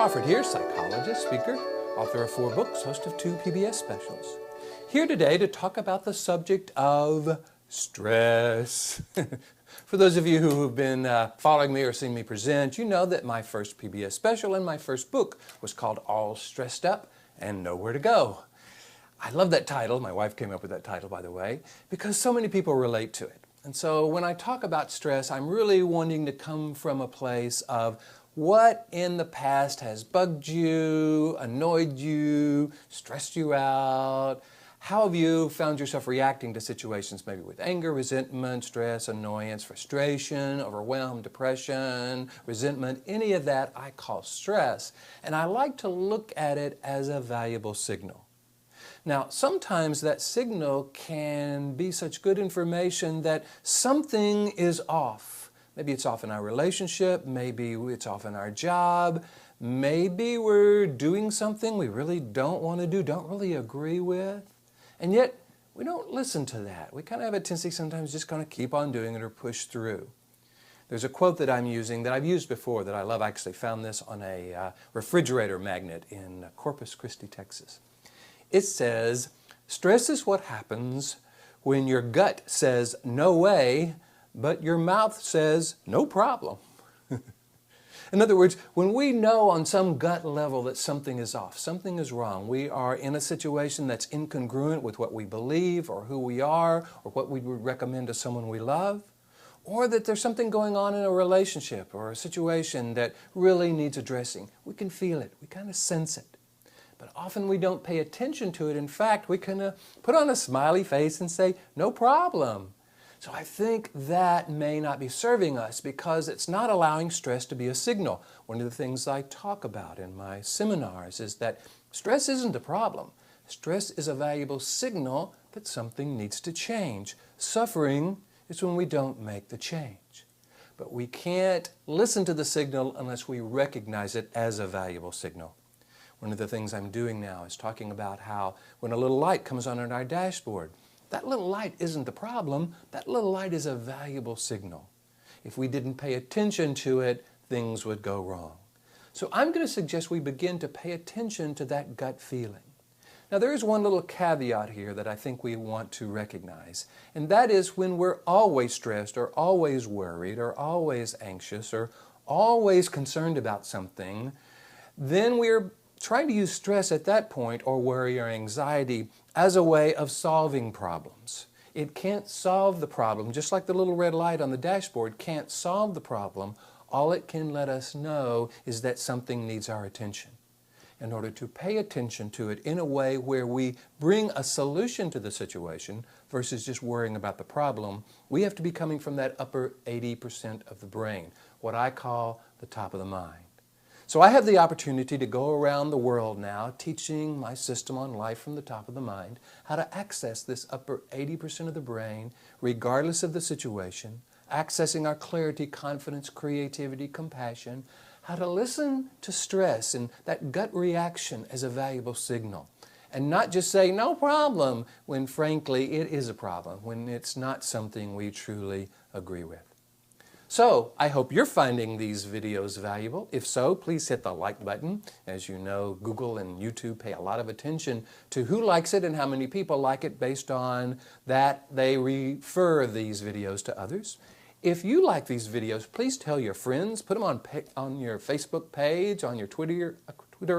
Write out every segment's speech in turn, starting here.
Crawford here, psychologist, speaker, author of 4 books, host of 2 PBS specials. Here today to talk about the subject of stress. For those of you who have been following me or seen me present, you know that my first PBS special and my first book was called All Stressed Up and Nowhere to Go. I love that title. My wife came up with that title, by the way, because so many people relate to it. And so when I talk about stress, I'm really wanting to come from a place of what in the past has bugged you, annoyed you, stressed you out. How have you found yourself reacting to situations maybe with anger, resentment, stress, annoyance, frustration, overwhelm, depression, resentment, any of that I call stress. And I like to look at it as a valuable signal. Now, sometimes that signal can be such good information that something is off. Maybe it's off in our relationship, maybe it's off in our job, maybe we're doing something we really don't want to do, don't really agree with, and yet we don't listen to that. We kind of have a tendency sometimes just kind of keep on doing it or push through. There's a quote that I'm using that I've used before that I love. I actually found this on a refrigerator magnet in Corpus Christi, Texas. It says, "Stress is what happens when your gut says no way, but your mouth says no problem." In other words, when we know on some gut level that something is off, something is wrong, we are in a situation that's incongruent with what we believe or who we are or what we would recommend to someone we love, or that there's something going on in a relationship or a situation that really needs addressing, we can feel it, we kind of sense it. But often we don't pay attention to it. In fact, we can put on a smiley face and say, no problem. So I think that may not be serving us because it's not allowing stress to be a signal. One of the things I talk about in my seminars is that stress isn't a problem. Stress is a valuable signal that something needs to change. Suffering is when we don't make the change. But we can't listen to the signal unless we recognize it as a valuable signal. One of the things I'm doing now is talking about how when a little light comes on our dashboard, that little light isn't the problem, that little light is a valuable signal. If we didn't pay attention to it, things would go wrong. So I'm going to suggest we begin to pay attention to that gut feeling. Now there is one little caveat here that I think we want to recognize, and that is when we're always stressed or always worried or always anxious or always concerned about something, then we're trying to use stress at that point, or worry or anxiety, as a way of solving problems. It can't solve the problem, just like the little red light on the dashboard can't solve the problem. All it can let us know is that something needs our attention. In order to pay attention to it in a way where we bring a solution to the situation versus just worrying about the problem, we have to be coming from that upper 80% of the brain, what I call the top of the mind. So I have the opportunity to go around the world now teaching my system on life from the top of the mind, how to access this upper 80% of the brain regardless of the situation, accessing our clarity, confidence, creativity, compassion, how to listen to stress and that gut reaction as a valuable signal, and not just say no problem when frankly it is a problem, when it's not something we truly agree with. So, I hope you're finding these videos valuable. If so, please hit the like button. As you know, Google and YouTube pay a lot of attention to who likes it and how many people like it. Based on that, they refer these videos to others. If you like these videos, please tell your friends. Put them on your Facebook page, on your Twitter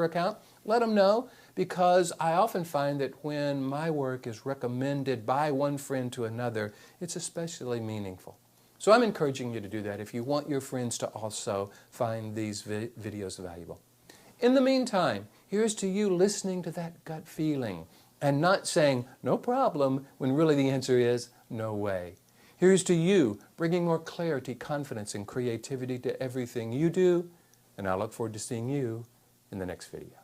account. Let them know, because I often find that when my work is recommended by one friend to another, it's especially meaningful. So I'm encouraging you to do that if you want your friends to also find these videos valuable. In the meantime, here's to you listening to that gut feeling and not saying, no problem, when really the answer is, no way. Here's to you bringing more clarity, confidence, and creativity to everything you do, and I look forward to seeing you in the next video.